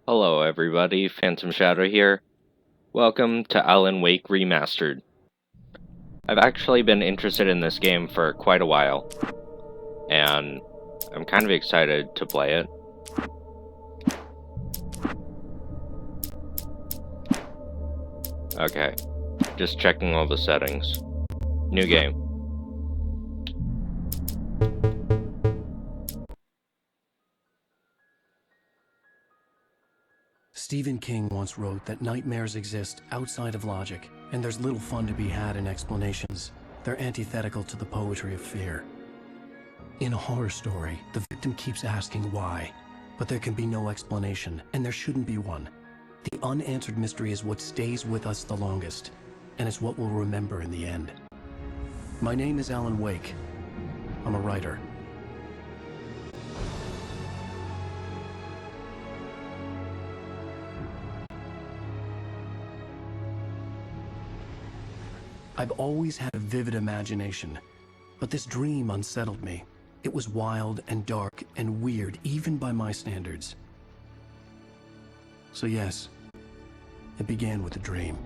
Hello everybody, Phantom Shadow here. Welcome to Alan Wake Remastered. I've actually been interested in this game for quite a while, and I'm kind of excited to play it. Okay, just checking all the settings. New game. Stephen King once wrote that nightmares exist outside of logic, and there's little fun to be had in explanations. They're antithetical to the poetry of fear. In a horror story, the victim keeps asking why, but there can be no explanation, and there shouldn't be one. The unanswered mystery is what stays with us the longest, and it's what we'll remember in the end. My name is Alan Wake. I'm a writer. I've always had a vivid imagination, but this dream unsettled me. It was wild and dark and weird, even by my standards. So yes, it began with a dream.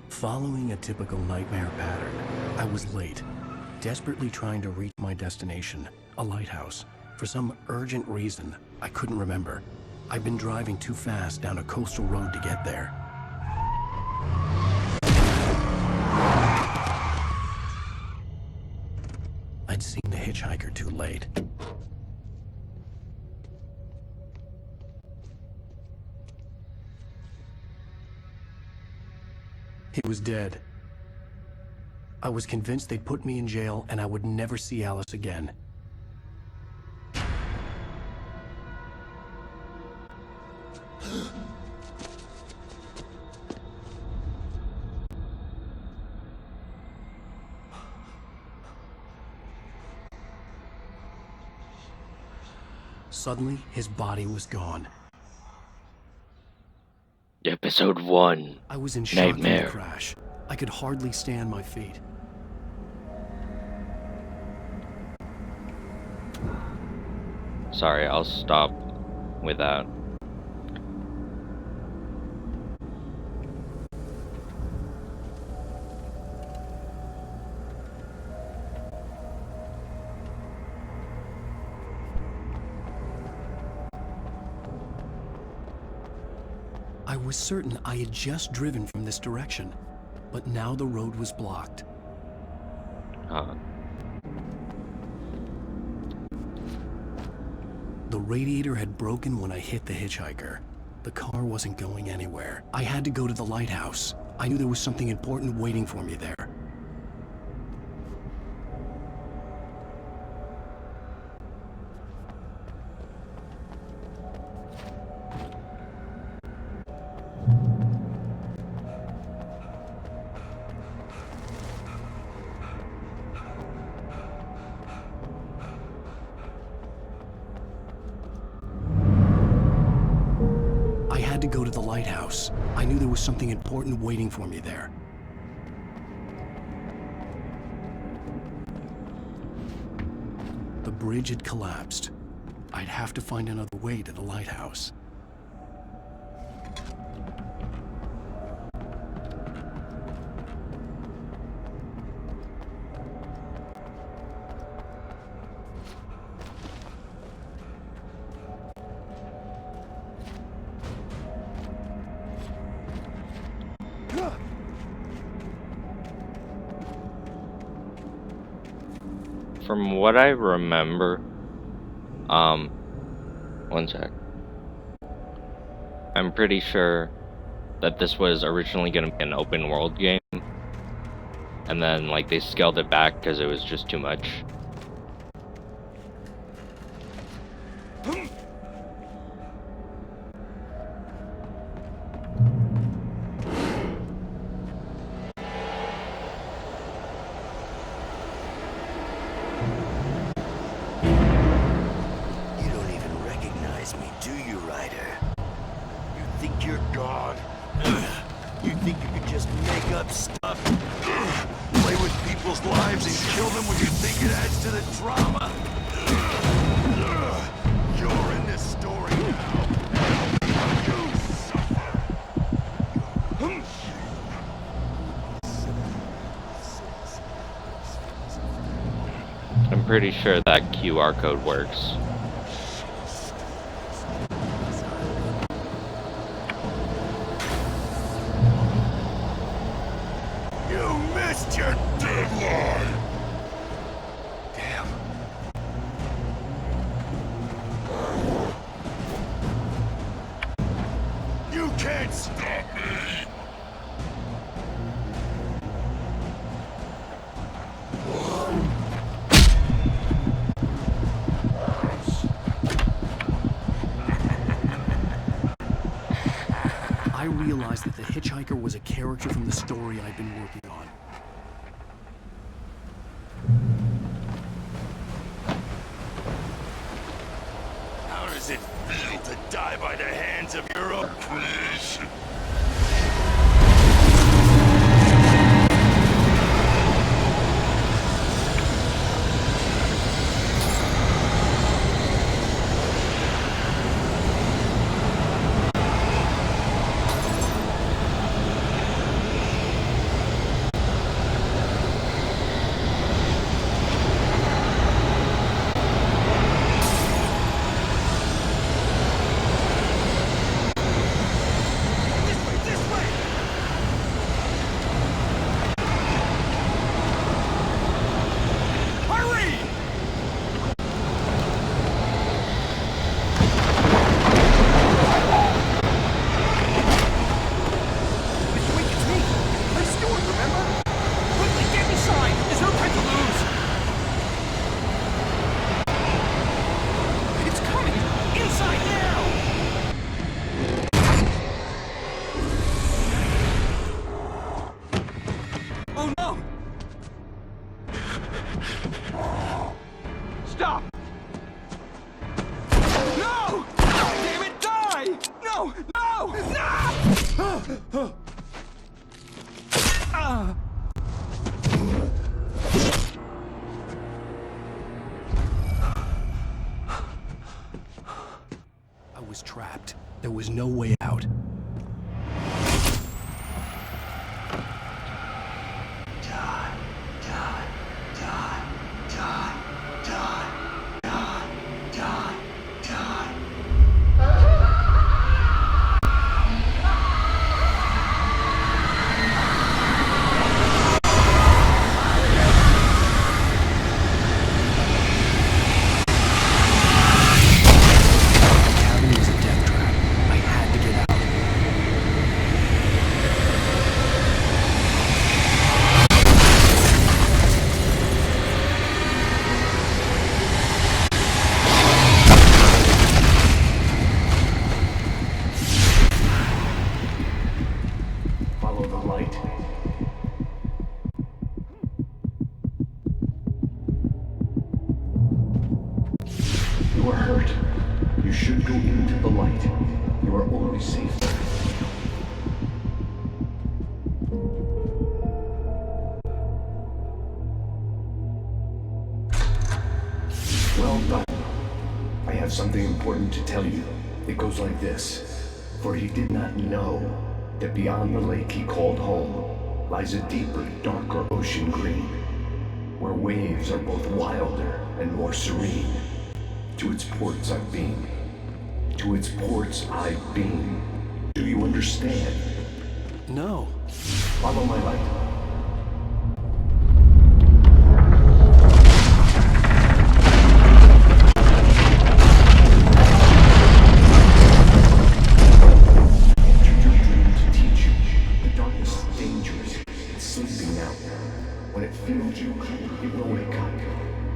Following a typical nightmare pattern, I was late, desperately trying to reach my destination, a lighthouse. For some urgent reason, I couldn't remember. I'd been driving too fast down a coastal road to get there. I'd seen the hitchhiker too late. He was dead. I was convinced they'd put me in jail and I would never see Alice again. Suddenly, his body was gone. Episode 1. I was in shock from the Nightmare. crash. I could hardly stand my feet. Sorry, I'll stop with that. I was certain I had just driven from this direction, but now the road was blocked. The radiator had broken when I hit the hitchhiker. The car wasn't going anywhere. I had to go to the lighthouse. I knew there was something important waiting for me there. I had to go to the lighthouse. I knew there was something important waiting for me there. The bridge had collapsed. I'd have to find another way to the lighthouse. From what I remember, one sec. I'm pretty sure that this was originally going to be an open world game, and then like they scaled it back because it was just too much. You're God. You think you could just make up stuff? Play with people's lives and kill them when you think it adds to the drama? You're in this pretty sure that QR code works. You missed your deadline! Damn. You can't stop me! I realized that the hitchhiker was a character from the story I'd been working on. How does it feel to die by the hands of your own creation? Stop! No! Damn it, die! No! No! No! I was trapped. There was no way out. You are hurt. You should go into the light. You are only safe there. Well done. I have something important to tell you. It goes like this. For he did not know that beyond the lake he called home lies a deeper, darker ocean green, where waves are both wilder and more serene. To its ports I've been. To its ports I've been. Do you understand? No. Follow my light. Entered your dream to teach you. The darkness is dangerous. It's sleeping now. When it feels you, it will wake up.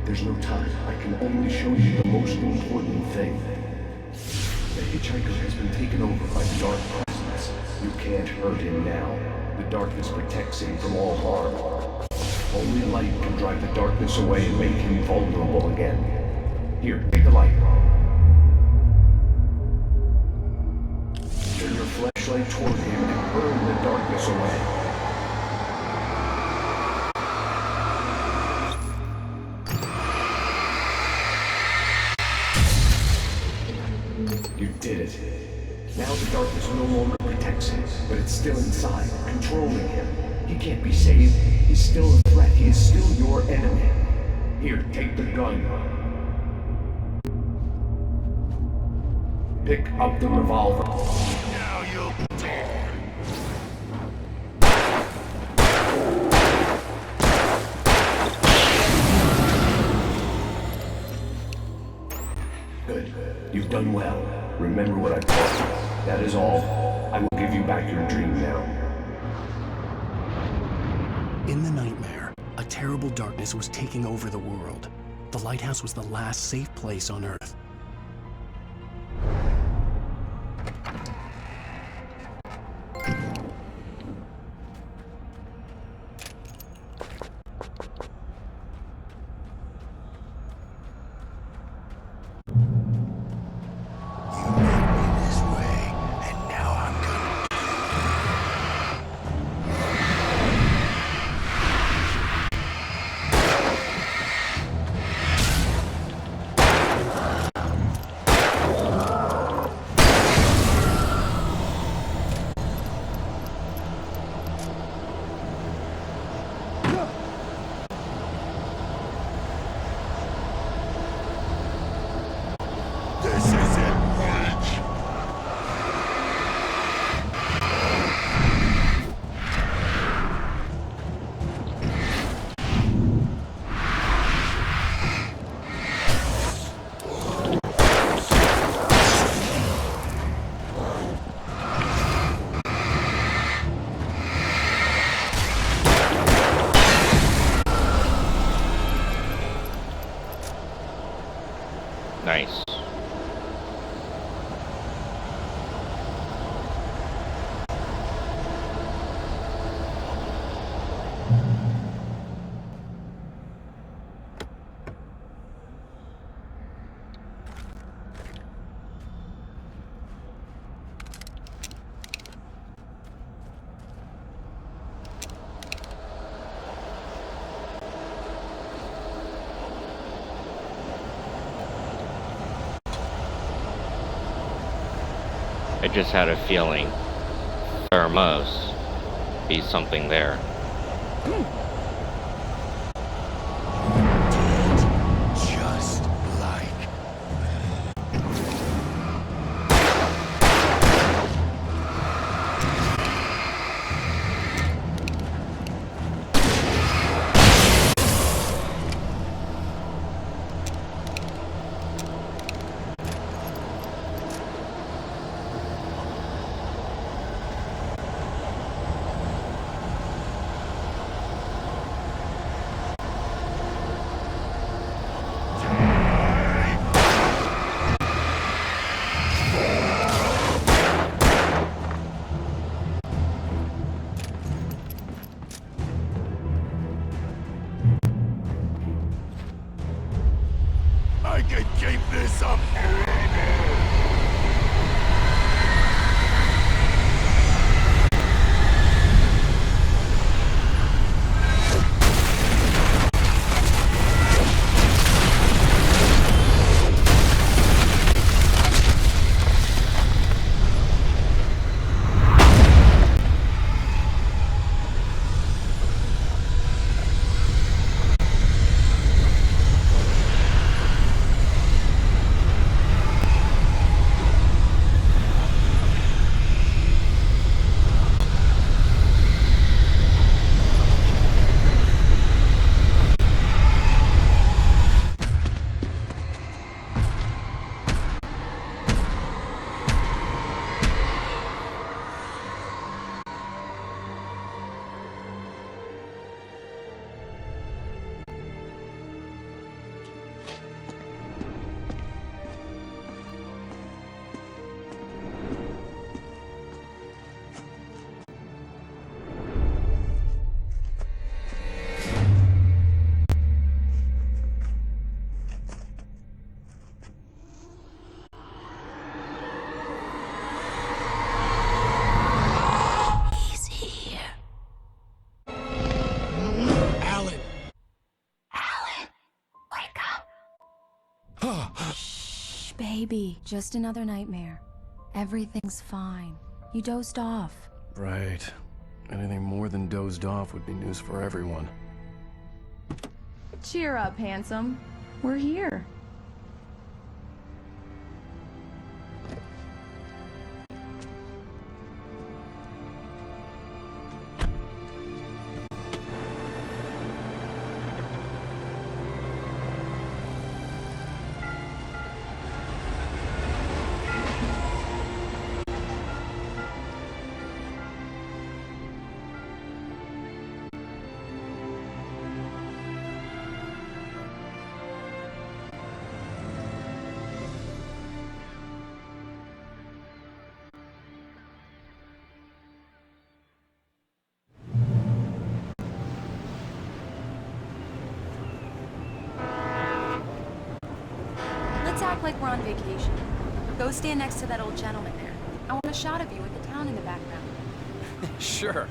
There's no time. I can only show you the most important thing. The hitchhiker has been taken over by the dark presence. You can't hurt him now. The darkness protects him from all harm. Only light can drive the darkness away and make him vulnerable again. Here, take the light. Turn your flashlight toward him and burn the darkness away. You did it. Now the darkness no longer protects him, but it's still inside, controlling him. He can't be saved. He's still a threat. He is still your enemy. Here, take the gun. Pick up the revolver. Now you'll die. Good. You've done well. Remember what I taught you. That is all. I will give you back your dream now. In the nightmare, a terrible darkness was taking over the world. The lighthouse was the last safe place on Earth. This is it, Mike. Nice. I just had a feeling there must be something there. Just like I can keep this up forever. Baby, just another nightmare. Everything's fine. You dozed off. Right. Anything more than dozed off would be news for everyone. Cheer up, handsome. We're here. Let's act like we're on vacation. Go stand next to that old gentleman there. I want a shot of you with the town in the background. Sure.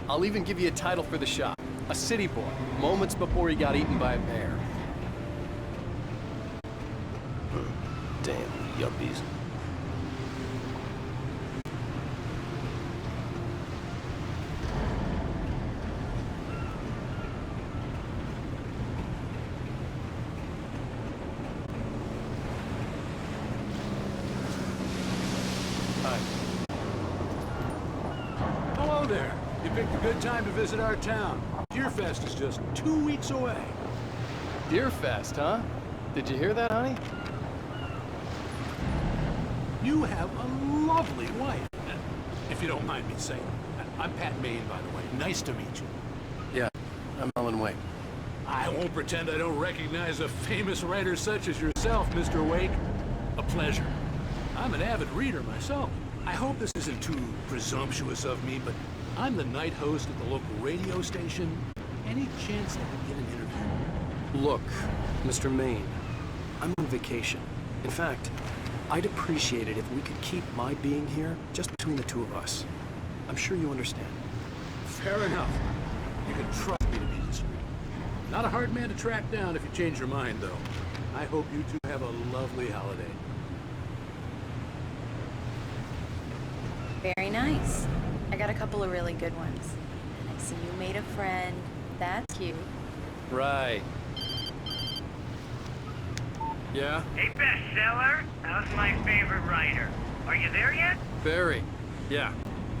I'll even give you a title for the shot. A city boy, moments before he got eaten by a bear. Damn, yuppies. Hello there. You picked a good time to visit our town. Deerfest is just 2 weeks away. Deerfest, huh? Did you hear that, honey? You have a lovely wife. If you don't mind me saying. I'm Pat Maine, by the way. Nice to meet you. Yeah, I'm Alan Wake. I won't pretend I don't recognize a famous writer such as yourself, Mr. Wake. A pleasure. I'm an avid reader myself. I hope this isn't too presumptuous of me, but I'm the night host at the local radio station. Any chance I could get an interview? Look, Mr. Maine, I'm on vacation. In fact, I'd appreciate it if we could keep my being here just between the two of us. I'm sure you understand. Fair enough. You can trust me to be discreet. Not a hard man to track down if you change your mind, though. I hope you two have a lovely holiday. Very nice. I got a couple of really good ones. And I see you made a friend. That's cute. Right. Yeah? Hey, bestseller, how's my favorite writer? Are you there yet? Barry. Yeah.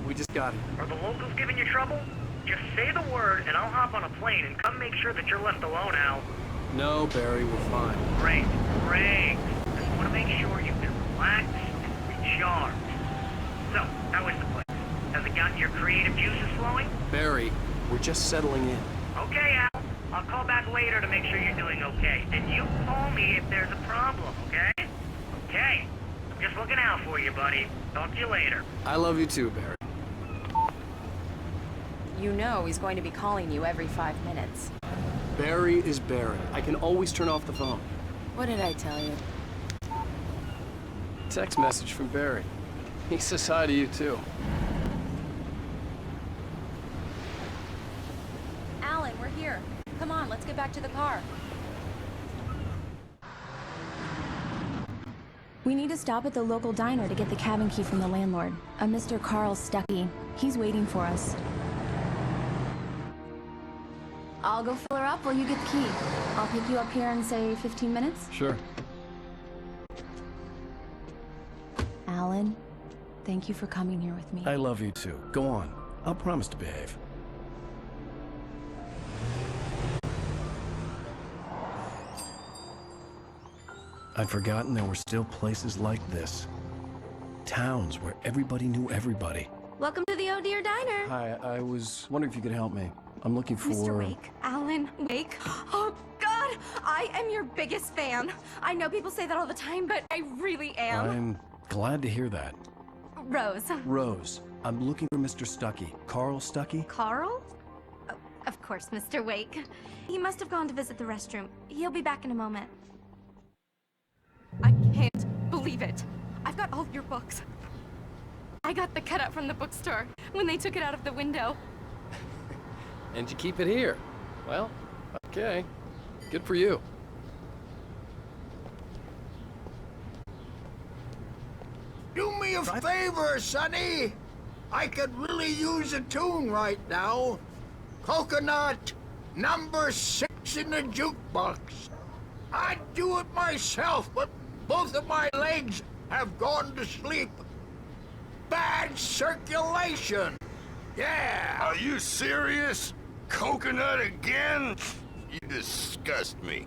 We just got here. Are the locals giving you trouble? Just say the word and I'll hop on a plane and come make sure that you're left alone, Al. No, Barry, we're fine. Great, great. Just want to make sure you can relax and recharge. So, how is the place? Has it gotten your creative juices flowing? Barry, we're just settling in. Okay, Al. I'll call back later to make sure you're doing okay. And you call me if there's a problem, okay? Okay. I'm just looking out for you, buddy. Talk to you later. I love you too, Barry. You know he's going to be calling you every 5 minutes. Barry is Barry. I can always turn off the phone. What did I tell you? Text message from Barry. He says hi to you too. Alan, we're here. Come on, let's get back to the car. We need to stop at the local diner to get the cabin key from the landlord, a Mr. Carl Stuckey. He's waiting for us. I'll go fill her up while you get the key. I'll pick you up here in, say, 15 minutes? Sure. Alan, thank you for coming here with me. I love you too. Go on. I'll promise to behave. I'd forgotten there were still places like this. Towns where everybody knew everybody. Welcome to the Oh Dear Diner. Hi, I was wondering if you could help me. I'm looking for... Mr. Wake. Alan Wake. Oh, God! I am your biggest fan. I know people say that all the time, but I really am. I'm glad to hear that. Rose. Rose, I'm looking for Mr. Stuckey. Carl Stuckey? Carl? Oh, of course, Mr. Wake. He must have gone to visit the restroom. He'll be back in a moment. I can't believe it. I've got all of your books. I got the cutout from the bookstore when they took it out of the window. And you keep it here. Well, okay. Good for you. Do me a favor, Sonny. I could really use a tune right now. Coconut number 6 fixing the jukebox. I'd do it myself, but both of my legs have gone to sleep. Bad circulation. Yeah. Are you serious? Coconut again? You disgust me.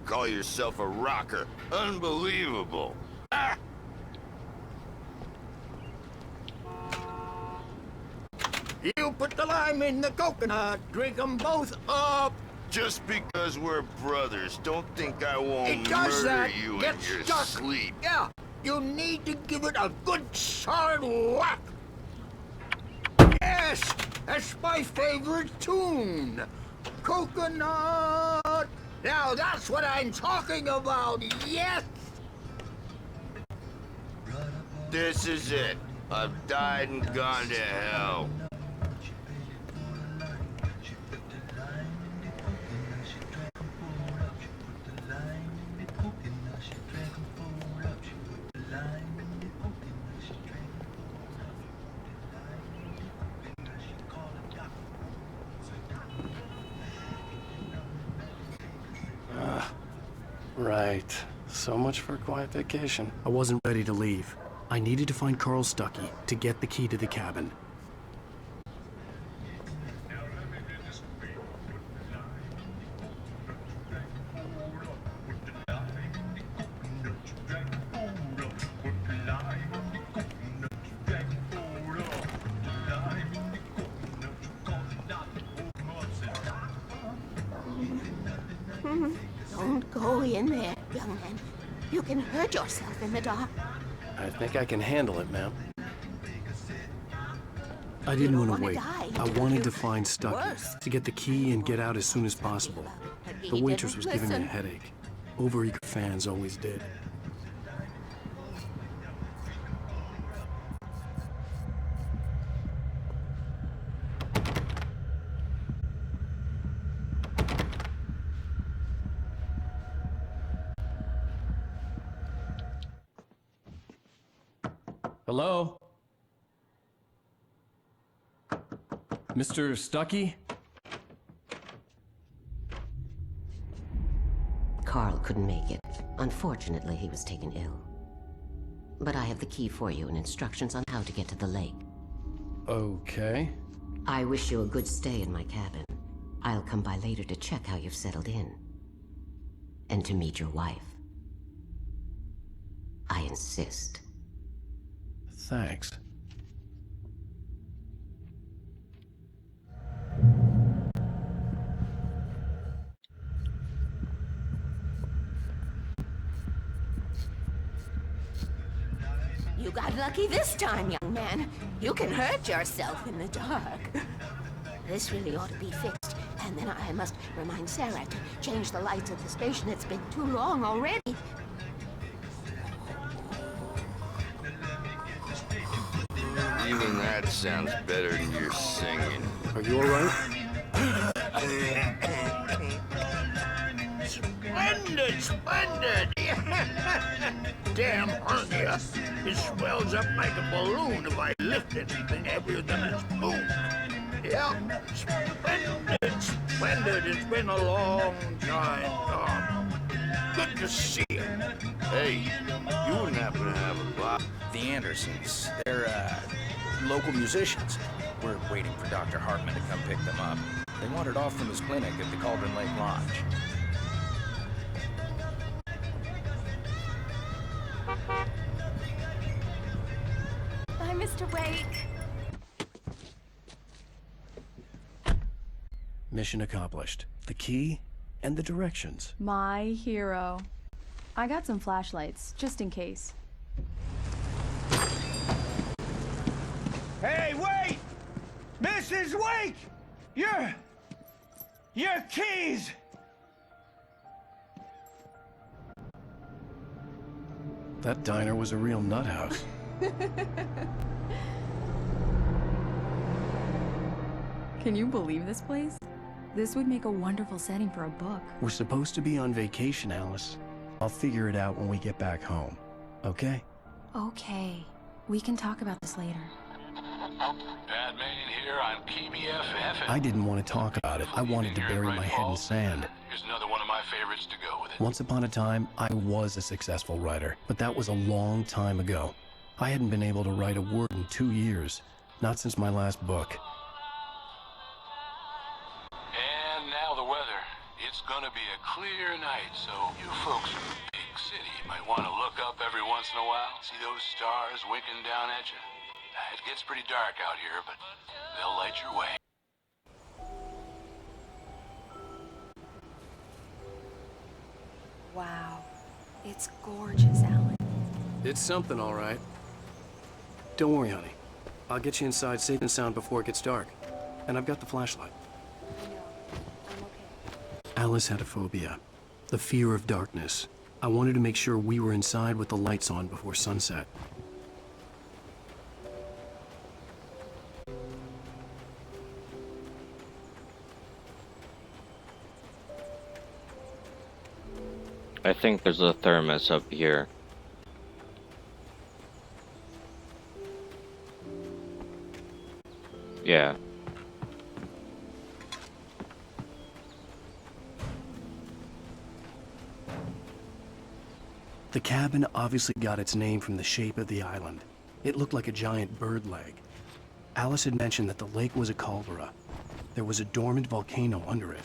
Call yourself a rocker. Unbelievable. Ah! You put the lime in the coconut. Drink them both up. Just because we're brothers, don't think I won't It does murder that. you Get in your stuck. sleep. Yeah. You need to give it a good solid whack. Yes, that's my favorite tune. Coconut. Now that's what I'm talking about. Yes. This is it. I've died and gone to hell. Right. So much for a quiet vacation. I wasn't ready to leave. I needed to find Carl Stuckey to get the key to the cabin. Don't go in there, young man. You can hurt yourself in the dark. I think I can handle it, ma'am. I didn't want to wait. I wanted to find Stuckey, to get the key and get out as soon as possible. The waitress was giving me a headache. Overeager fans always did. Hello? Mr. Stuckey? Carl couldn't make it. Unfortunately, he was taken ill. But I have the key for you and instructions on how to get to the lake. Okay. I wish you a good stay in my cabin. I'll come by later to check how you've settled in. And to meet your wife. I insist. Thanks. You got lucky this time, young man. You can hurt yourself in the dark. This really ought to be fixed. And then I must remind Sarah to change the lights at the station. It's been too long already. Even that sounds better than your singing. Are you alright? Splendid, splendid! Damn hernia. It swells up like a balloon if I lift anything heavier than a spoon. Yeah, splendid, splendid. It's been a long time, Tom. Good to see you. Hey, you wouldn't happen to have a block? The Andersons. They're, local musicians. We're waiting for Dr. Hartman to come pick them up. They wandered off from his clinic at the Cauldron Lake Lodge. Bye, Mr. Wake. Mission accomplished. The key and the directions. My hero. I got some flashlights, just in case. Hey, wait! Mrs. Wake! Your keys! That diner was a real nut house. Can you believe this place? This would make a wonderful setting for a book. We're supposed to be on vacation, Alice. I'll figure it out when we get back home. Okay? Okay. We can talk about this later. Bad Main here on PBFF. I didn't want to talk about it. I wanted to bury my head in sand. Here's another one of my favorites to go with it. Once upon a time, I was a successful writer, but that was a long time ago. I hadn't been able to write a word in 2 years, not since my last book. And now the weather. It's gonna be a clear night, so you folks in the big city might want to look up every once in a while. See those stars winking down at you? It gets pretty dark out here, but they'll light your way. Wow. It's gorgeous, Alan. It's something, all right. Don't worry, honey. I'll get you inside safe and sound before it gets dark. And I've got the flashlight. I know. I'm okay. Alice had a phobia, the fear of darkness. I wanted to make sure we were inside with the lights on before sunset. I think there's a thermos up here. Yeah. The cabin obviously got its name from the shape of the island. It looked like a giant bird leg. Alice had mentioned that the lake was a caldera. There was a dormant volcano under it.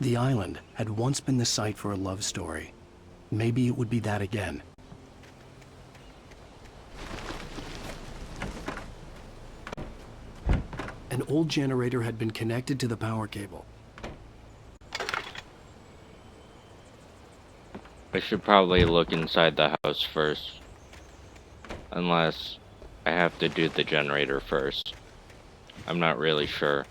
The island had once been the site for a love story. Maybe it would be that again. An old generator had been connected to the power cable. I should probably look inside the house first. Unless I have to do the generator first. I'm not really sure.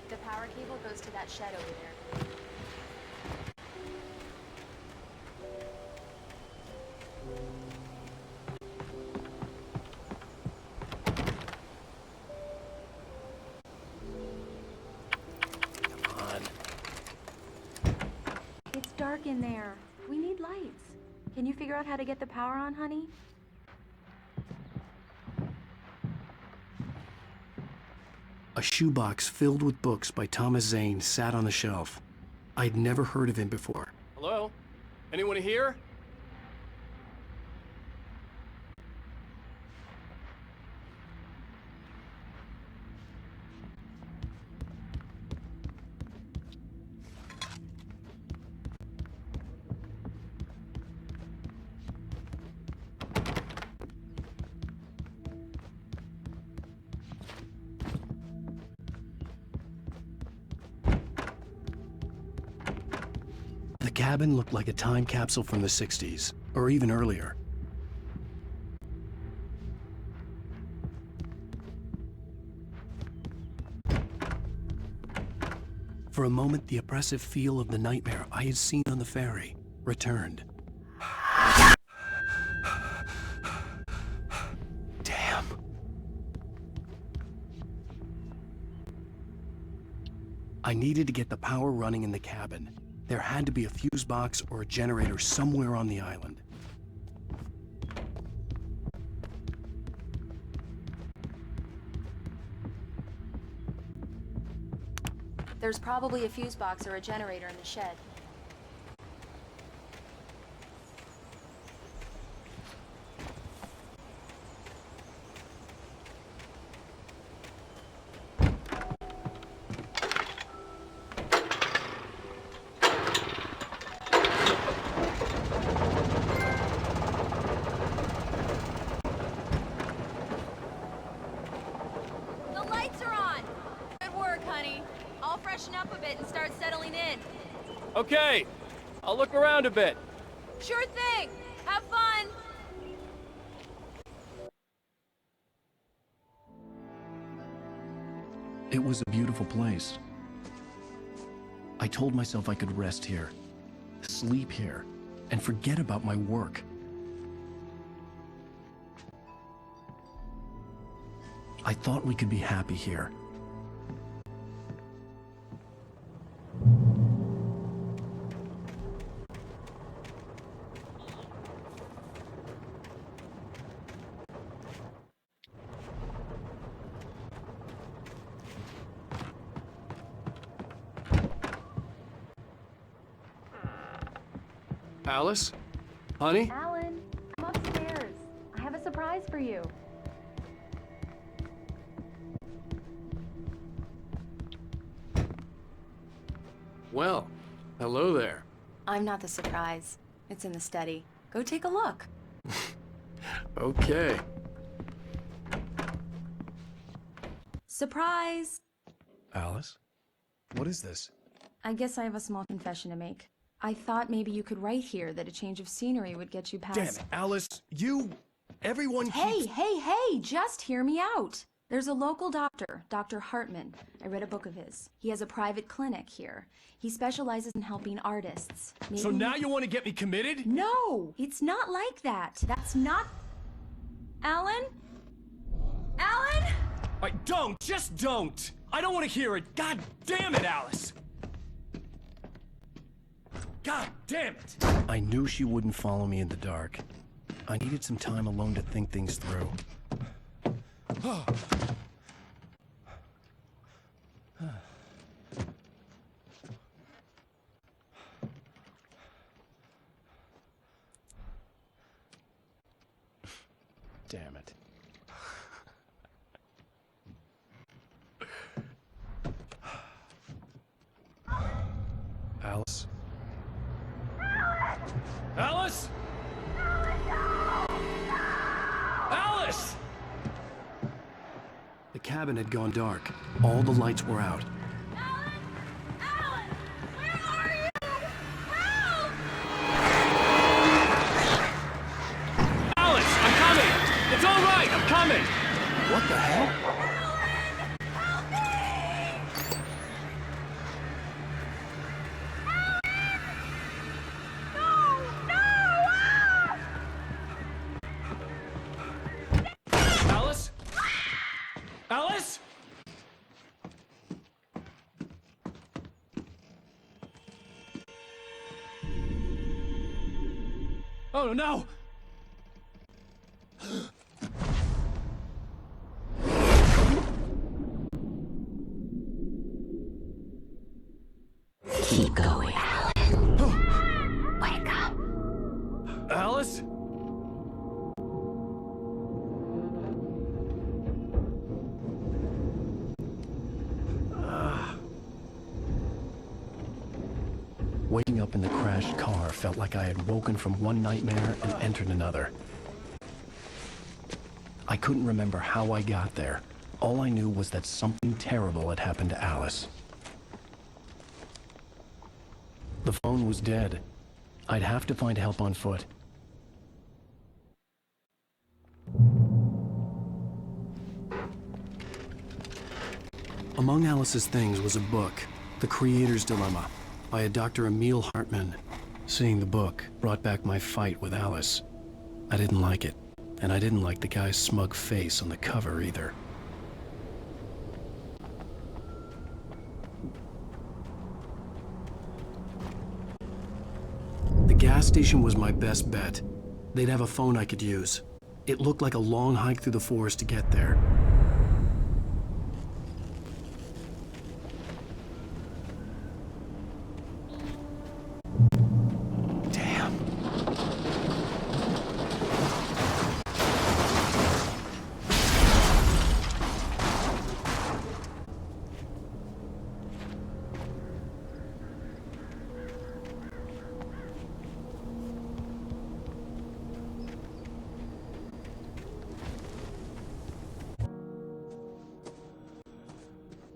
The power cable goes to that shed over there. Come on. It's dark in there. We need lights. Can you figure out how to get the power on, honey? A shoebox filled with books by Thomas Zane sat on the shelf. I'd never heard of him before. Hello? Anyone here? The cabin looked like a time capsule from the 60s, or even earlier. For a moment, the oppressive feel of the nightmare I had seen on the ferry returned. Damn. I needed to get the power running in the cabin. There had to be a fuse box or a generator somewhere on the island. There's probably a fuse box or a generator in the shed. Okay, I'll look around a bit. Sure thing. Have fun. It was a beautiful place. I told myself I could rest here, sleep here, and forget about my work. I thought we could be happy here. Alice? Honey? Alan, I'm upstairs. I have a surprise for you. Well, hello there. I'm not the surprise. It's in the study. Go take a look. Okay. Surprise! Alice? What is this? I guess I have a small confession to make. I thought maybe you could write here that a change of scenery would get you past— Damn it, Alice, everyone keeps— Hey, just hear me out. There's a local doctor, Dr. Hartman. I read a book of his. He has a private clinic here. He specializes in helping artists. So now you want to get me committed? No, it's not like that. That's not— Alan? Alan? Just don't! I don't want to hear it! God damn it, Alice! God damn it! I knew she wouldn't follow me in the dark. I needed some time alone to think things through. Damn it. Alice? Alice? Alice! The cabin had gone dark. All the lights were out. Alice, I'm coming! It's all right, I'm coming! What the hell? Alice? Alice? Oh no! Keep going, Alan. Wake up. Alice? Waking up in the crashed car felt like I had woken from one nightmare and entered another. I couldn't remember how I got there. All I knew was that something terrible had happened to Alice. The phone was dead. I'd have to find help on foot. Among Alice's things was a book, The Creator's Dilemma, by a Dr. Emil Hartman. Seeing the book brought back my fight with Alice. I didn't like it, and I didn't like the guy's smug face on the cover either. The gas station was my best bet. They'd have a phone I could use. It looked like a long hike through the forest to get there.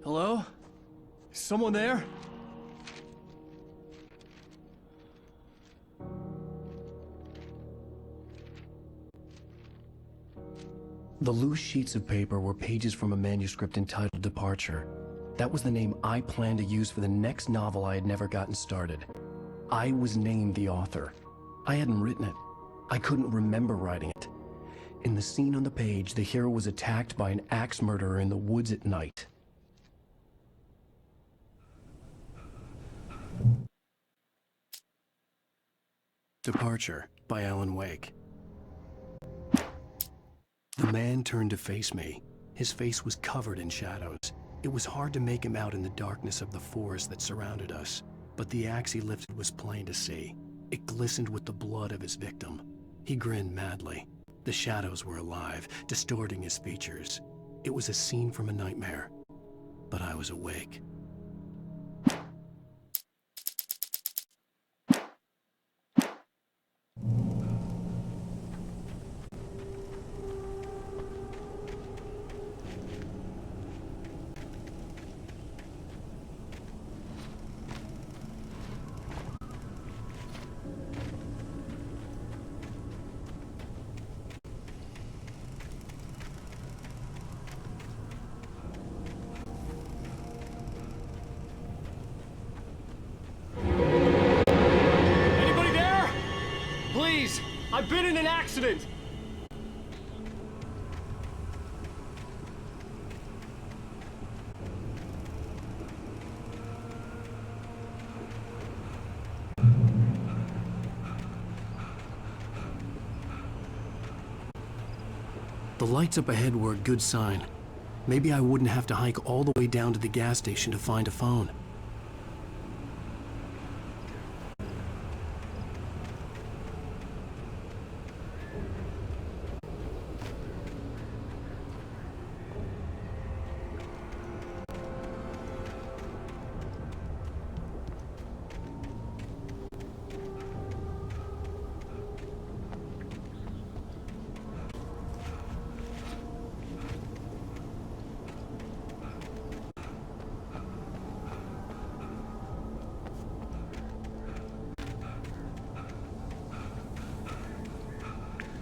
Hello? Is someone there? The loose sheets of paper were pages from a manuscript entitled Departure. That was the name I planned to use for the next novel I had never gotten started. I was named the author. I hadn't written it. I couldn't remember writing it. In the scene on the page, the hero was attacked by an axe murderer in the woods at night. Departure by Alan Wake. The man turned to face me. His face was covered in shadows. It was hard to make him out in the darkness of the forest that surrounded us, but the axe he lifted was plain to see. It glistened with the blood of his victim. He grinned madly. The shadows were alive, distorting his features. It was a scene from a nightmare, but I was awake. I've been in an accident! The lights up ahead were a good sign. Maybe I wouldn't have to hike all the way down to the gas station to find a phone.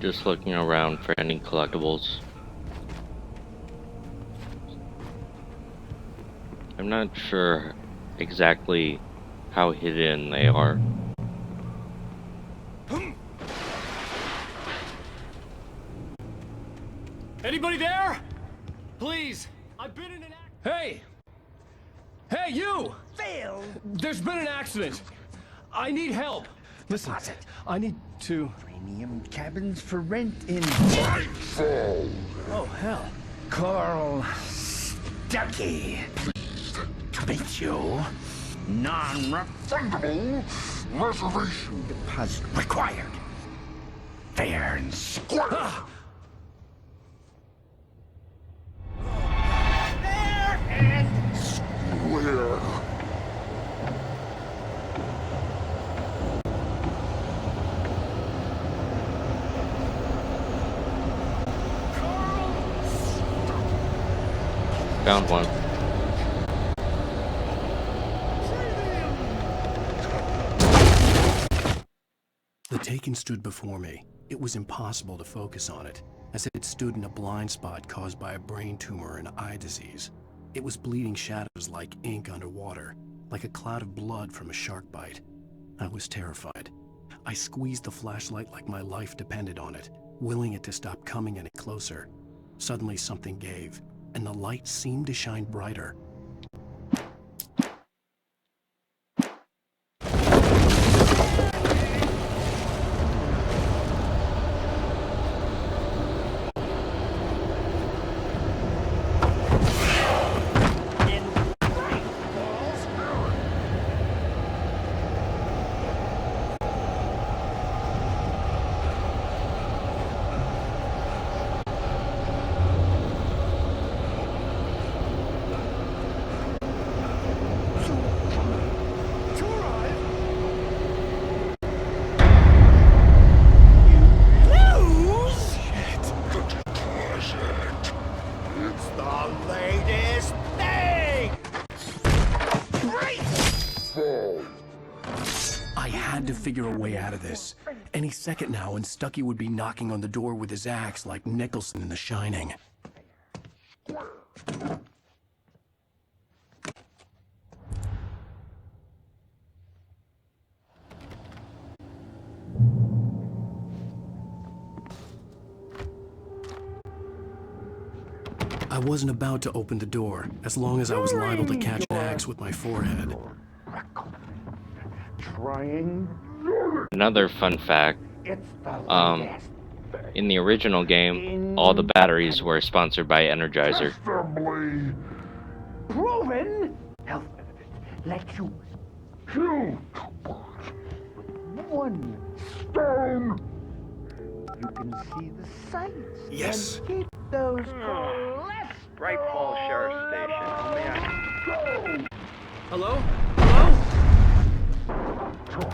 Just looking around for any collectibles. I'm not sure exactly how hidden they are. Anybody there? Please, I've been in an Hey! Hey, you! Phil! There's been an accident. I need help. Listen, I need to... Premium cabins for rent in... Nightfall! Oh, hell. Carl Stuckey. Pleased to meet you. Non-refundable reservation deposit required. Fair and square. Fair and square. Found one. The Taken stood before me. It was impossible to focus on it, as it stood in a blind spot caused by a brain tumor and eye disease. It was bleeding shadows like ink underwater, like a cloud of blood from a shark bite. I was terrified. I squeezed the flashlight like my life depended on it, willing it to stop coming any closer. Suddenly something gave, and the light seemed to shine brighter. figure a way out of this. Any second now, and Stucky would be knocking on the door with his axe like Nicholson in The Shining. I wasn't about to open the door, as long as I was liable to catch an axe with my forehead. Another fun fact, in the original game, all the batteries were sponsored by Energizer. Proven health benefits let you kill with 1 stone. You can see the sights. Yes. And keep those Bright Falls Sheriff Station. Hello? Hello?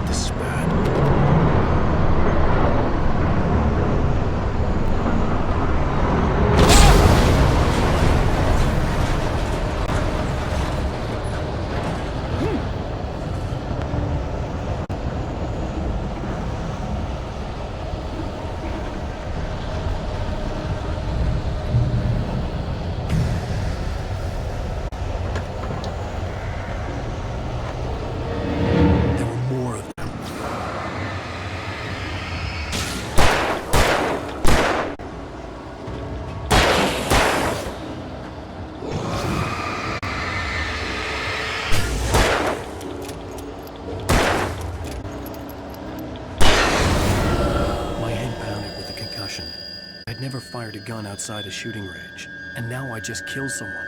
This is bad. I'd never fired a gun outside a shooting range, and now I just killed someone.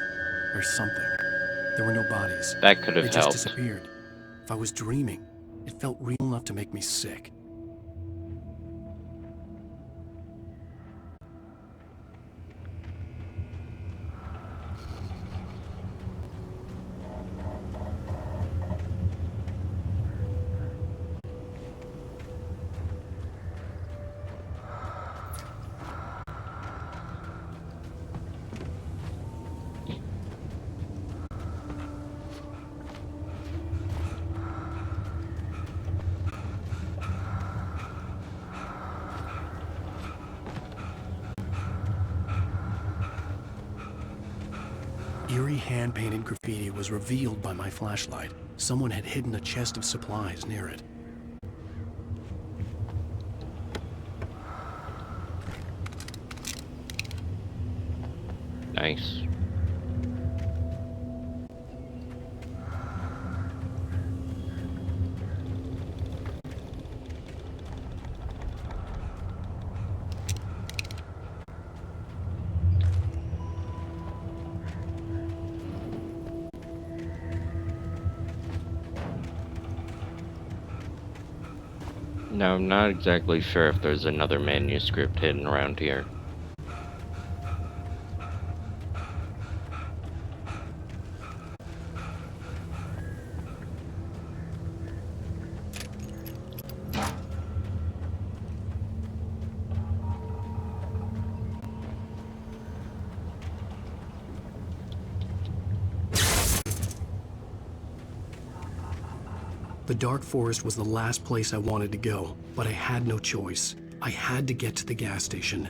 Or something. There were no bodies. That could have They just helped. disappeared. If I was dreaming, it felt real enough to make me sick. Eerie hand-painted graffiti was revealed by my flashlight. Someone had hidden a chest of supplies near it. Nice. Now, I'm not exactly sure if there's another manuscript hidden around here. The dark forest was the last place I wanted to go, but I had no choice. I had to get to the gas station.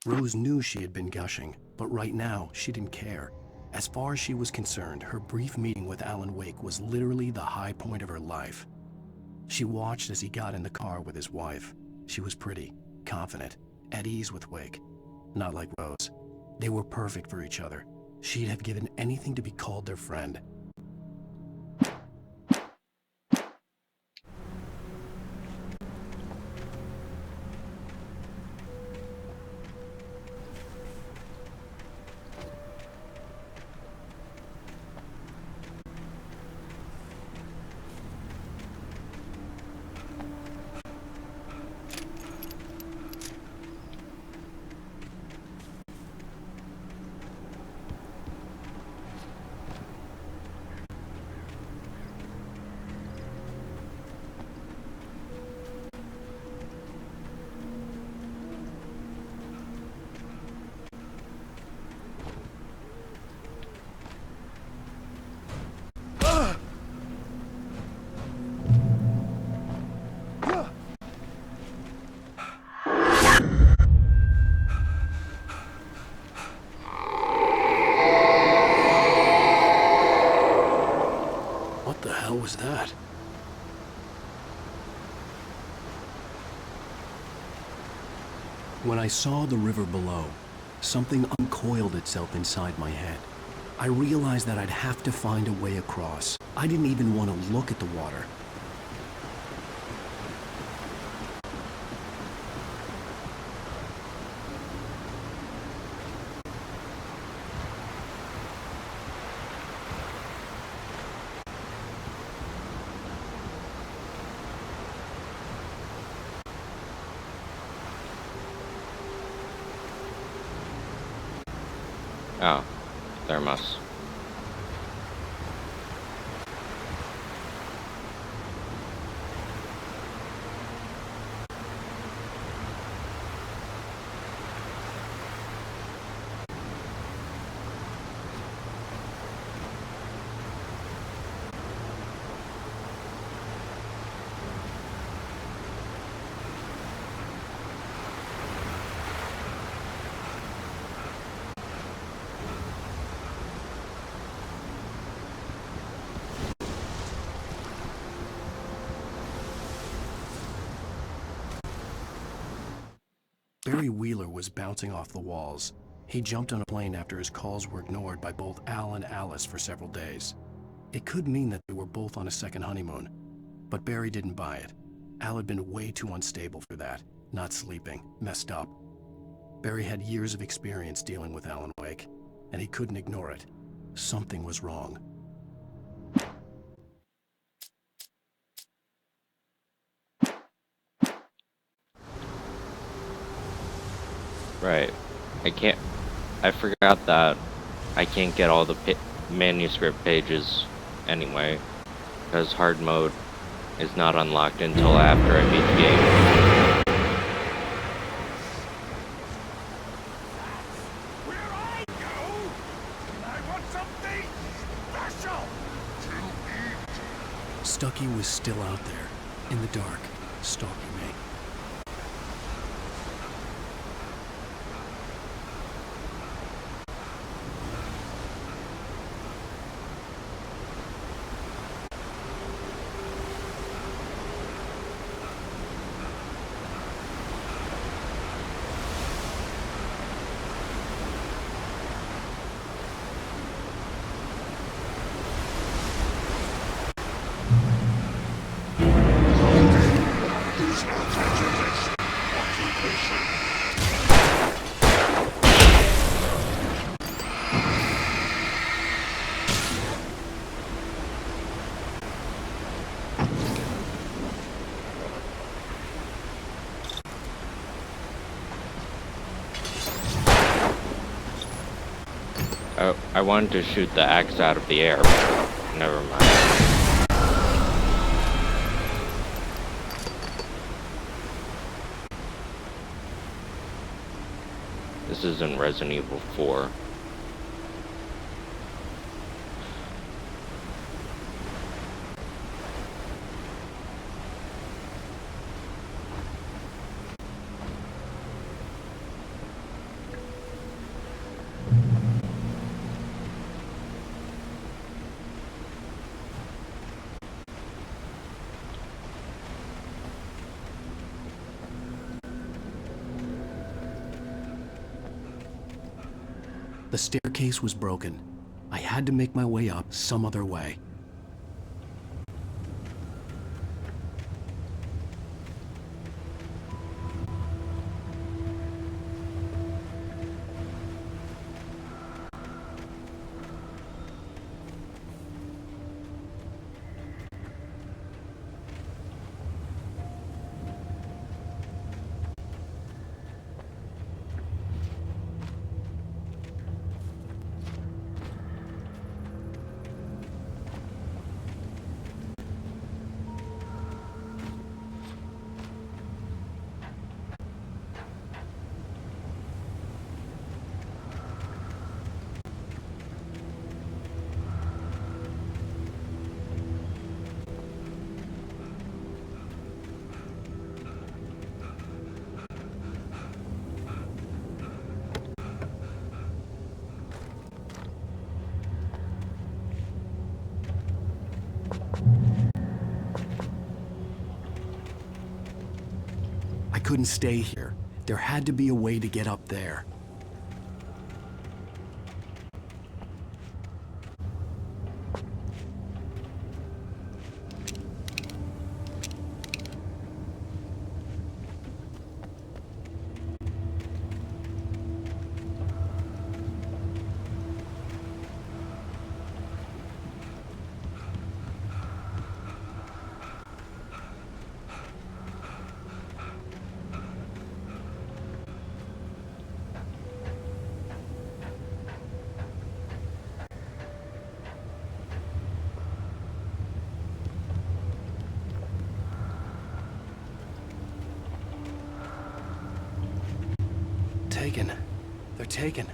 Rose knew she had been gushing, but right now, she didn't care. As far as she was concerned, her brief meeting with Alan Wake was literally the high point of her life. She watched as he got in the car with his wife. She was pretty, confident, at ease with Wake. Not like Rose. They were perfect for each other. She'd have given anything to be called their friend. What the hell was that? When I saw the river below, something uncoiled itself inside my head. I realized that I'd have to find a way across. I didn't even want to look at the water. Oh, thermos. Barry Wheeler was bouncing off the walls. He jumped on a plane after his calls were ignored by both Al and Alice for several days. It could mean that they were both on a second honeymoon, but Barry didn't buy it. Al had been way too unstable for that, not sleeping, messed up. Barry had years of experience dealing with Alan Wake, and he couldn't ignore it. Something was wrong. Right. I forgot that I can't get all the manuscript pages anyway, because hard mode is not unlocked until after I beat the game. Where I go, I want something special to eat. Stucky was still out there, in the dark, stalking me. I wanted to shoot the axe out of the air, but never mind. This is in Resident Evil 4. The staircase was broken. I had to make my way up some other way. I couldn't stay here. There had to be a way to get up there. Taken. They're taken.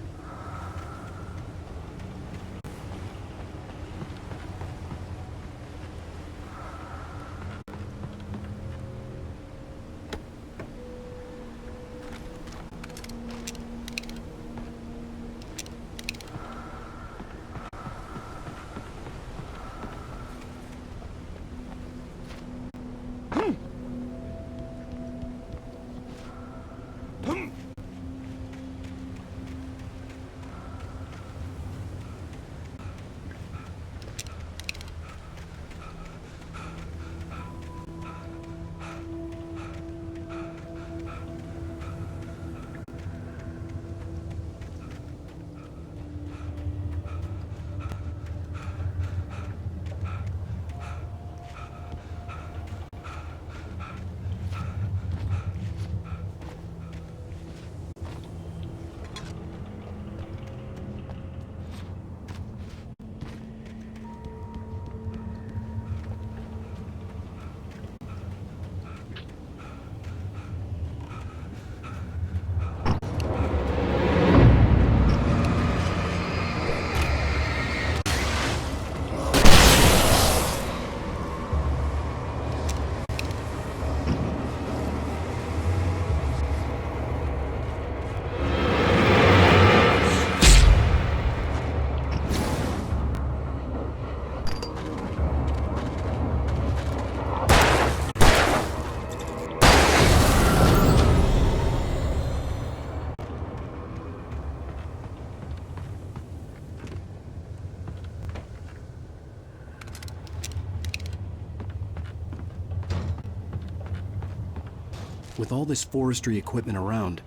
With all this forestry equipment around,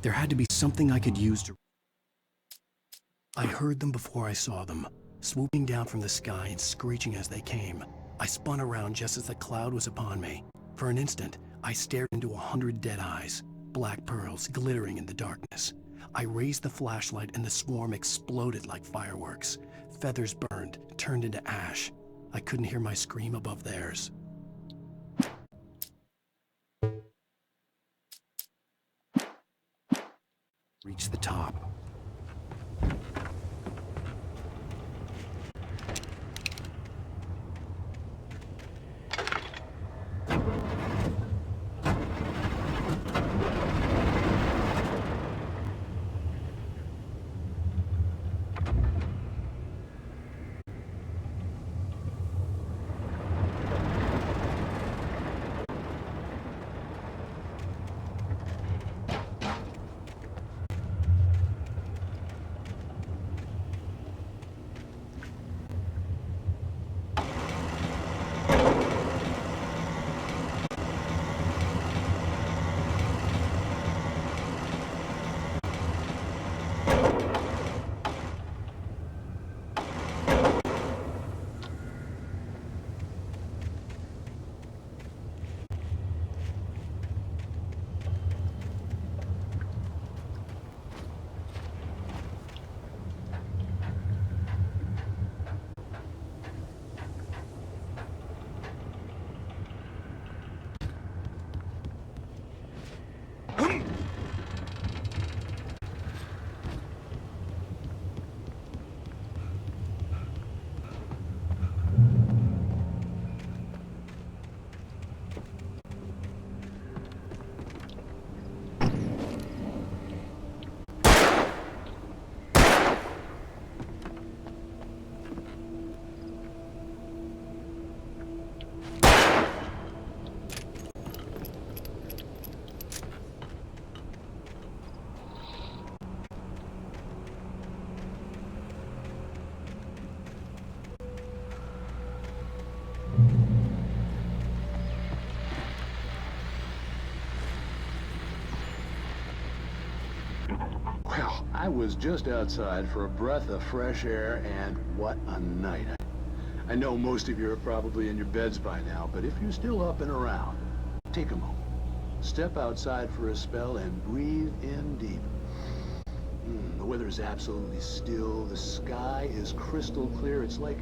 there had to be something I could use to... I heard them before I saw them, swooping down from the sky and screeching as they came. I spun around just as the cloud was upon me. For an instant, I stared into 100 dead eyes, black pearls glittering in the darkness. I raised the flashlight and the swarm exploded like fireworks. Feathers burned, turned into ash. I couldn't hear my scream above theirs. Reached the top. I was just outside for a breath of fresh air, and what a night. I know most of you are probably in your beds by now, but if you're still up and around, take a moment. Step outside for a spell and breathe in deep. The weather is absolutely still. The sky is crystal clear. It's like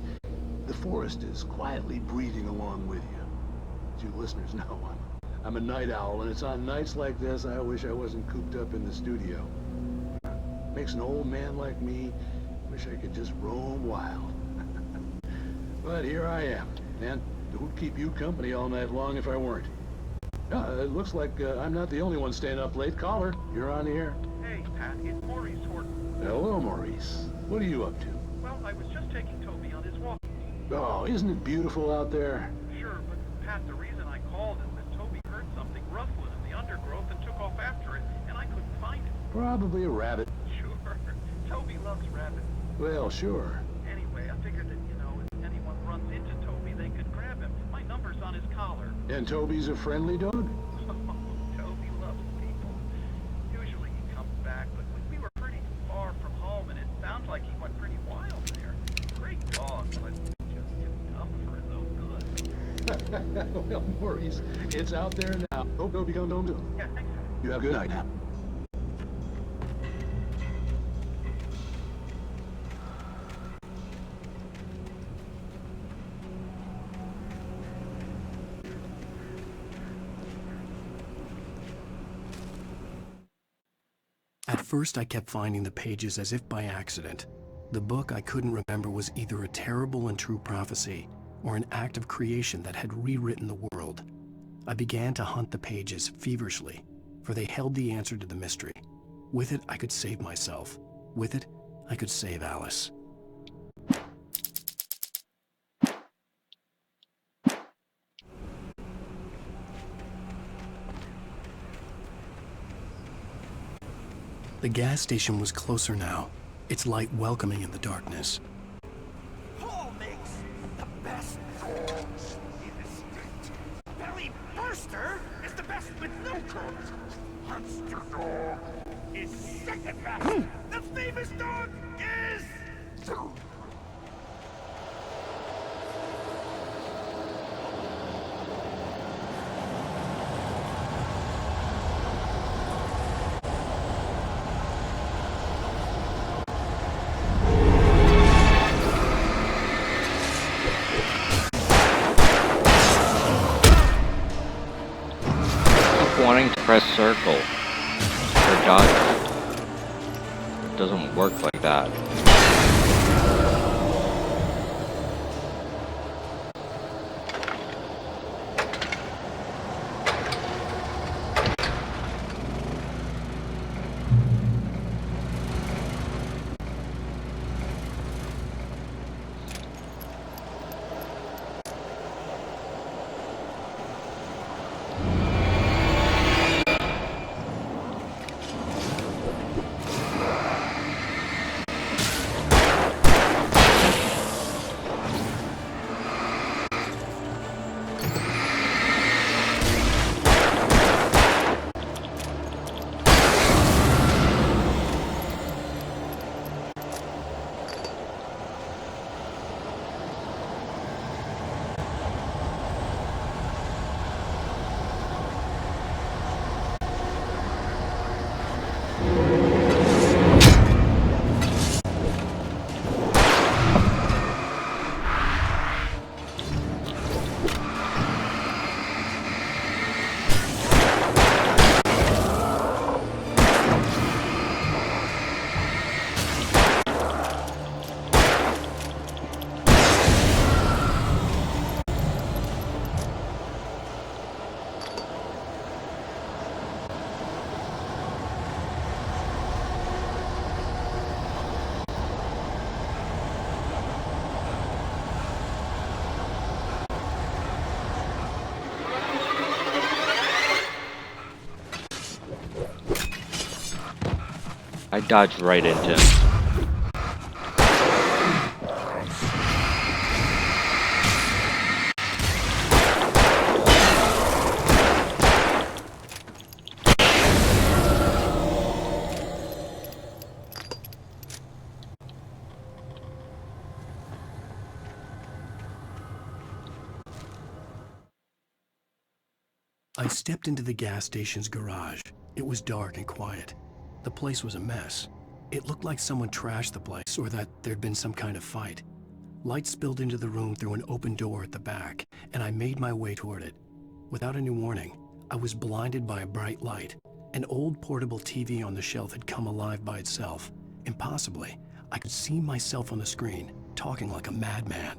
the forest is quietly breathing along with you. As you listeners know, I'm a night owl, and it's on nights like this I wish I wasn't cooped up in the studio. Makes an old man like me wish I could just roam wild. But here I am, and who'd keep you company all night long if I weren't? It looks like I'm not the only one staying up late. Caller, you're on the air. Hey, Pat, it's Maurice Horton. Hello, Maurice. What are you up to? Well, I was just taking Toby on his walk. Oh, isn't it beautiful out there? Sure, but Pat, the reason I called is that Toby heard something ruffling in the undergrowth and took off after it, and I couldn't find it. Probably a rabbit. Sure. Toby loves rabbits. Well, sure. Anyway, I figured that, if anyone runs into Toby, they could grab him. My number's on his collar. And Toby's a friendly dog? Toby loves people. Usually he comes back, but we were pretty far from home, and it sounds like he went pretty wild there. Great dog, but just too tough for his own good. Well, Maurice, it's out there now. Hope Toby comes home soon. Yeah, thanks. You have a good night now. At first, I kept finding the pages as if by accident. The book I couldn't remember was either a terrible and true prophecy or an act of creation that had rewritten the world. I began to hunt the pages feverishly, for they held the answer to the mystery. With it, I could save myself. With it, I could save Alice. The gas station was closer now, its light welcoming in the darkness. Paul makes the best dogs in the state. Belly Burster is the best with no coat. Monster Dog is second best. The famous dog is... Wanting to press circle or dodge. It doesn't work like that. I dodged right into him. stepped into the gas station's garage. It was dark and quiet. The place was a mess. It looked like someone trashed the place or that there'd been some kind of fight. Light spilled into the room through an open door at the back, and I made my way toward it. Without any warning, I was blinded by a bright light. An old portable TV on the shelf had come alive by itself. Impossibly, I could see myself on the screen, talking like a madman.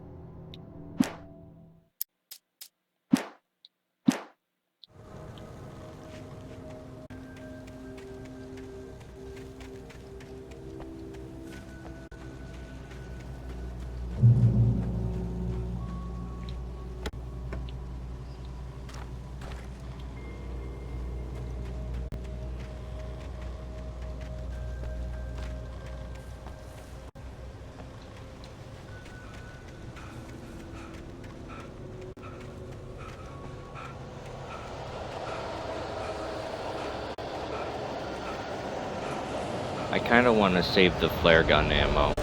I kinda wanna save the flare gun ammo.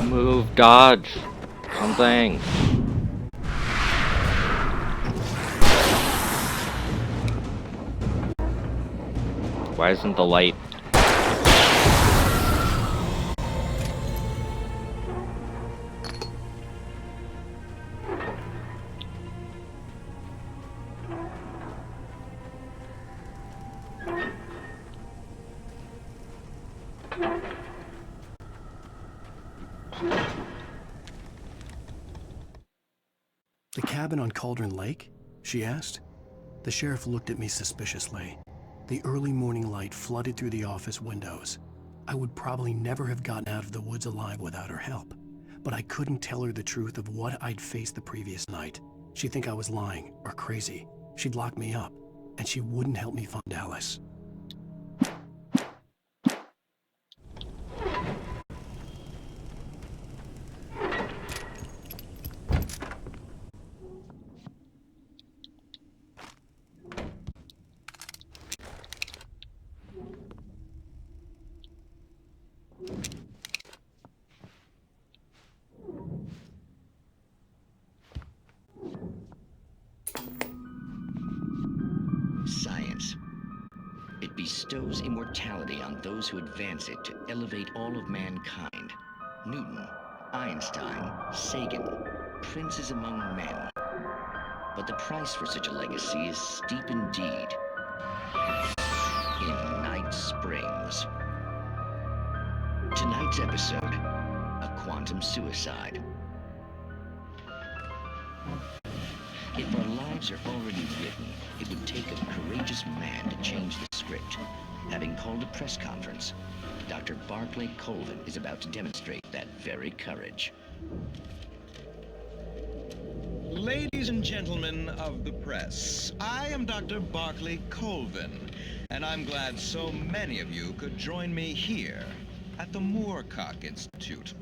Move, dodge, something. Why isn't the light? The cabin on Cauldron Lake? She asked. The sheriff looked at me suspiciously. The early morning light flooded through the office windows. I would probably never have gotten out of the woods alive without her help, but I couldn't tell her the truth of what I'd faced the previous night. She'd think I was lying or crazy. She'd lock me up, and she wouldn't help me find Alice. bestows immortality on those who advance it to elevate all of mankind. Newton, Einstein, Sagan, princes among men. But the price for such a legacy is steep indeed. In Night Springs. Tonight's episode, a quantum suicide. If our lives are already written, it would take a courageous man to change the script. Having called a press conference, Dr. Barclay Colvin is about to demonstrate that very courage. Ladies and gentlemen of the press, I am Dr. Barclay Colvin, and I'm glad so many of you could join me here at the Moorcock Institute.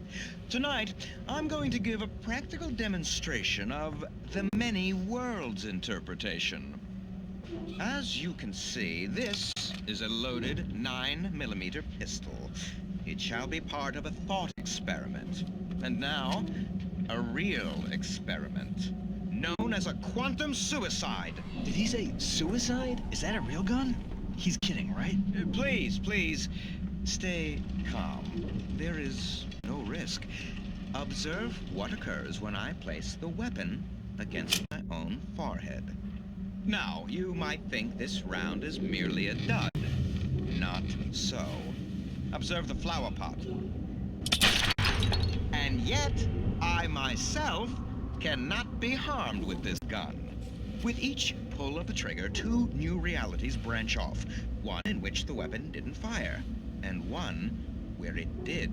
Tonight, I'm going to give a practical demonstration of the many worlds interpretation. As you can see, this is a loaded 9mm pistol. It shall be part of a thought experiment. And now, a real experiment, known as a quantum suicide. Did he say suicide? Is that a real gun? He's kidding, right? Please, stay calm. There is no risk. Observe what occurs when I place the weapon against my own forehead. Now, you might think this round is merely a dud. Not so. Observe the flower pot. And yet, I myself cannot be harmed with this gun. With each pull of the trigger, 2 new realities branch off. One in which the weapon didn't fire, and one where it did.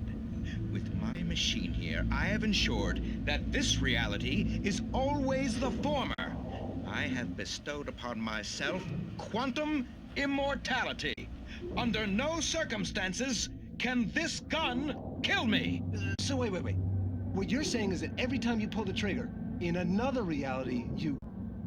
With my machine here, I have ensured that this reality is always the former. I have bestowed upon myself quantum immortality. Under no circumstances can this gun kill me. So wait. What you're saying is that every time you pull the trigger, in another reality, you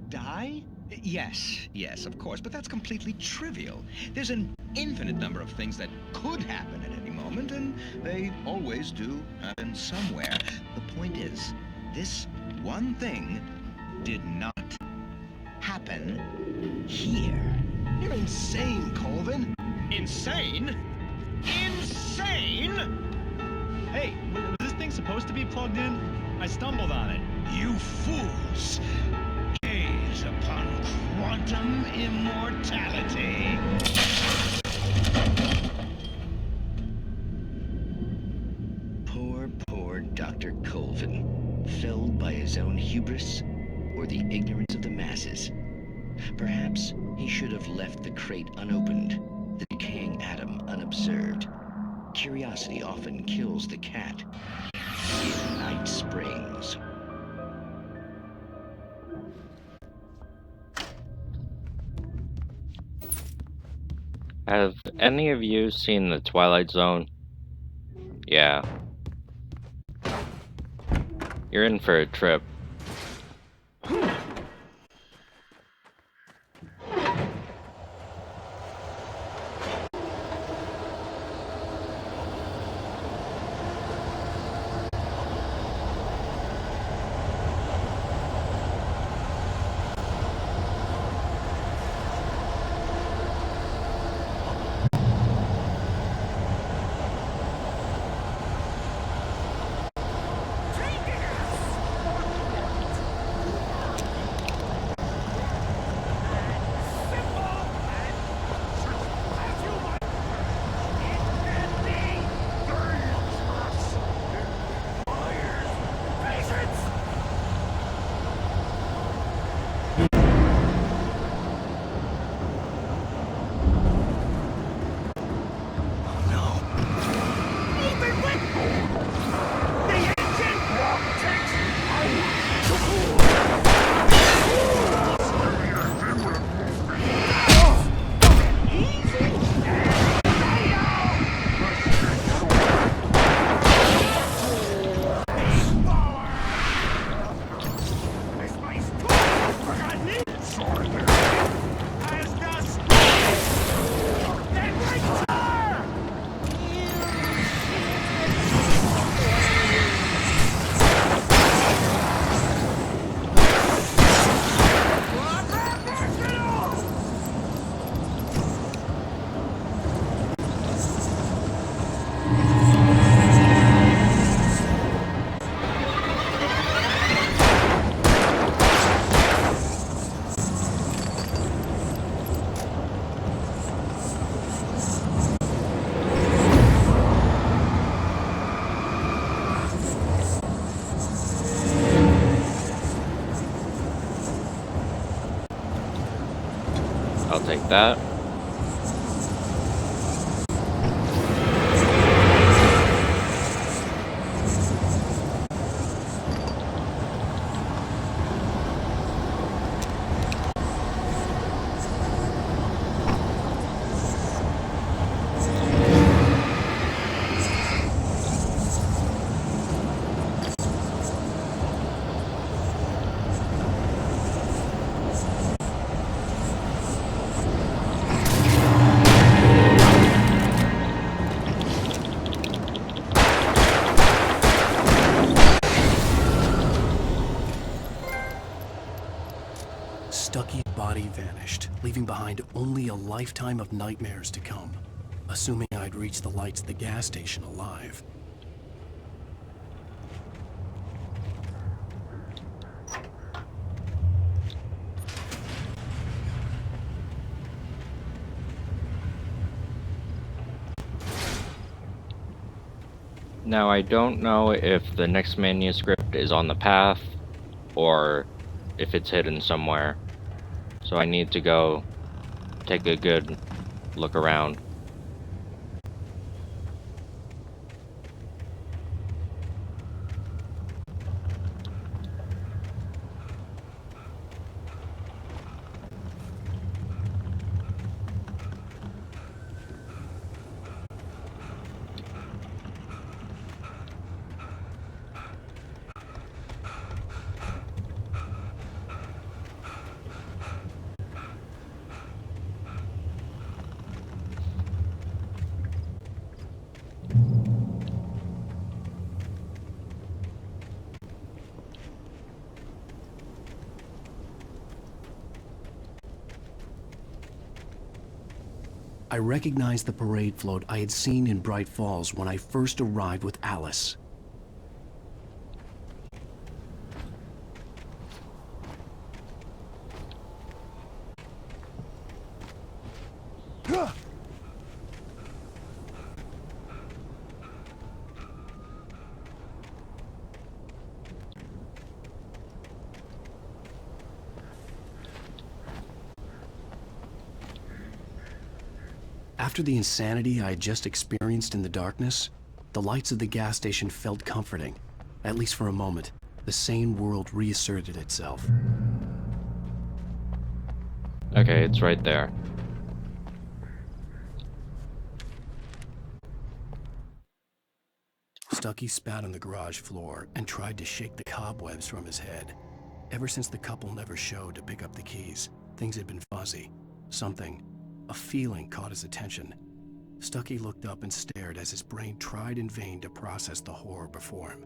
die? Yes, of course, but that's completely trivial. There's an infinite number of things that could happen at any moment, and they always do happen somewhere. The point is, this one thing did not happen here. You're insane, Colvin. Insane? Insane? Hey, was this thing supposed to be plugged in? I stumbled on it. You fools! Gaze upon quantum immortality. Poor Dr. Colvin, felled by his own hubris or the ignorance of the masses. Perhaps he should have left the crate unopened, the decaying atom unobserved. Curiosity often kills the cat. In Night Springs. Have any of you seen The Twilight Zone? Yeah. You're in for a trip. I'll take that. Stucky's body vanished, leaving behind only a lifetime of nightmares to come. Assuming I'd reached the lights at the gas station alive. Now, I don't know if the next manuscript is on the path, or if it's hidden somewhere. So I need to go take a good look around. I recognized the parade float I had seen in Bright Falls when I first arrived with Alice. After the insanity I had just experienced in the darkness, the lights of the gas station felt comforting. At least for a moment, the sane world reasserted itself. Okay, it's right there. Stucky spat on the garage floor and tried to shake the cobwebs from his head. Ever since the couple never showed to pick up the keys, things had been fuzzy. Something, a feeling, caught his attention. Stucky looked up and stared as his brain tried in vain to process the horror before him.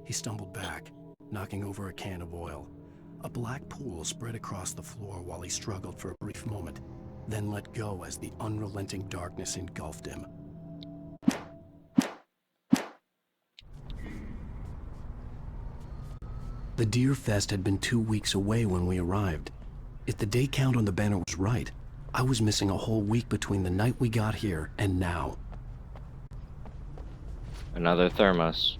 He stumbled back, knocking over a can of oil. A black pool spread across the floor while he struggled for a brief moment, then let go as the unrelenting darkness engulfed him. The Deer Fest had been 2 weeks away when we arrived. If the day count on the banner was right, I was missing a whole week between the night we got here and now. Another thermos.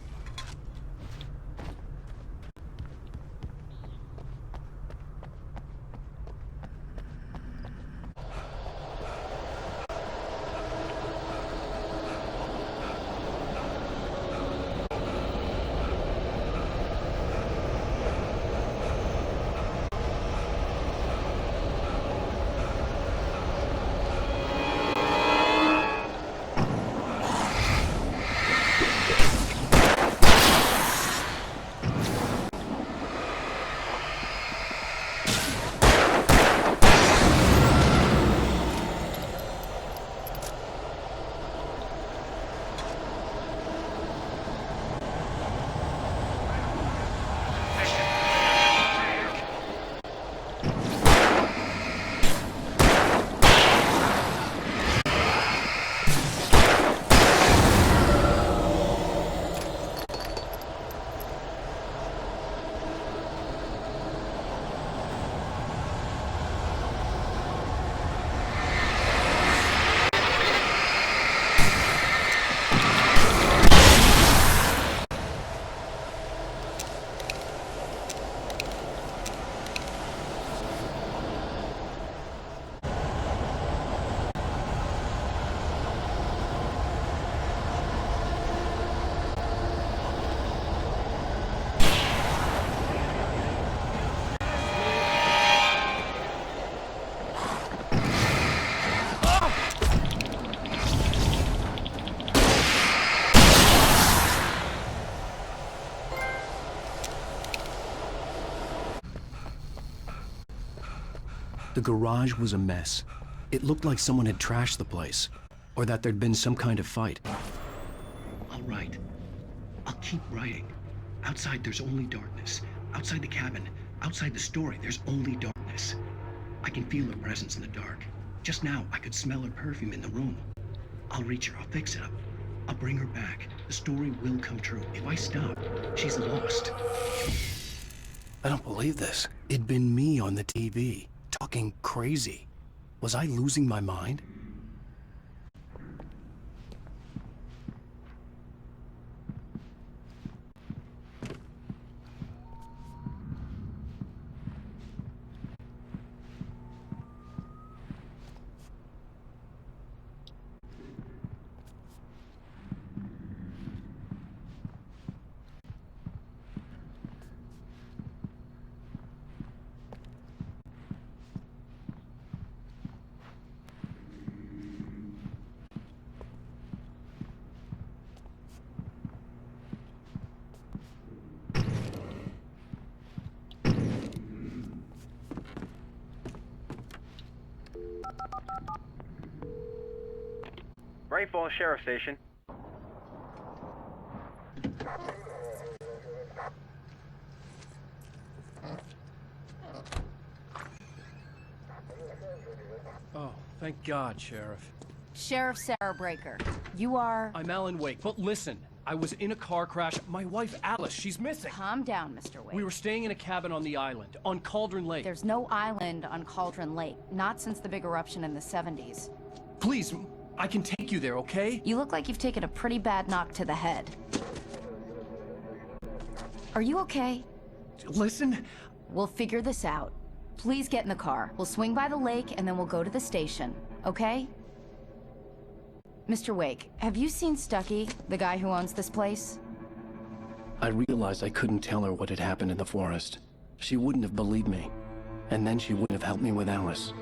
The garage was a mess. It looked like someone had trashed the place, or that there'd been some kind of fight. I'll write. I'll keep writing. Outside, there's only darkness. Outside the cabin, outside the story, there's only darkness. I can feel her presence in the dark. Just now, I could smell her perfume in the room. I'll reach her. I'll fix it up. I'll bring her back. The story will come true. If I stop, she's lost. I don't believe this. It'd been me on the TV, talking crazy. Was I losing my mind? Bright Falls Sheriff Station. Oh, thank God, Sheriff. Sheriff Sarah Breaker. You are... I'm Alan Wake, but listen. I was in a car crash. My wife, Alice, she's missing. Calm down, Mr. Wake. We were staying in a cabin on the island, on Cauldron Lake. There's no island on Cauldron Lake. Not since the big eruption in the 70s. Please, I can take you there, okay? You look like you've taken a pretty bad knock to the head. Are you okay? Listen. We'll figure this out. Please get in the car. We'll swing by the lake and then we'll go to the station, okay? Mr. Wake, have you seen Stucky, the guy who owns this place? I realized I couldn't tell her what had happened in the forest. She wouldn't have believed me. And then she wouldn't have helped me with Alice.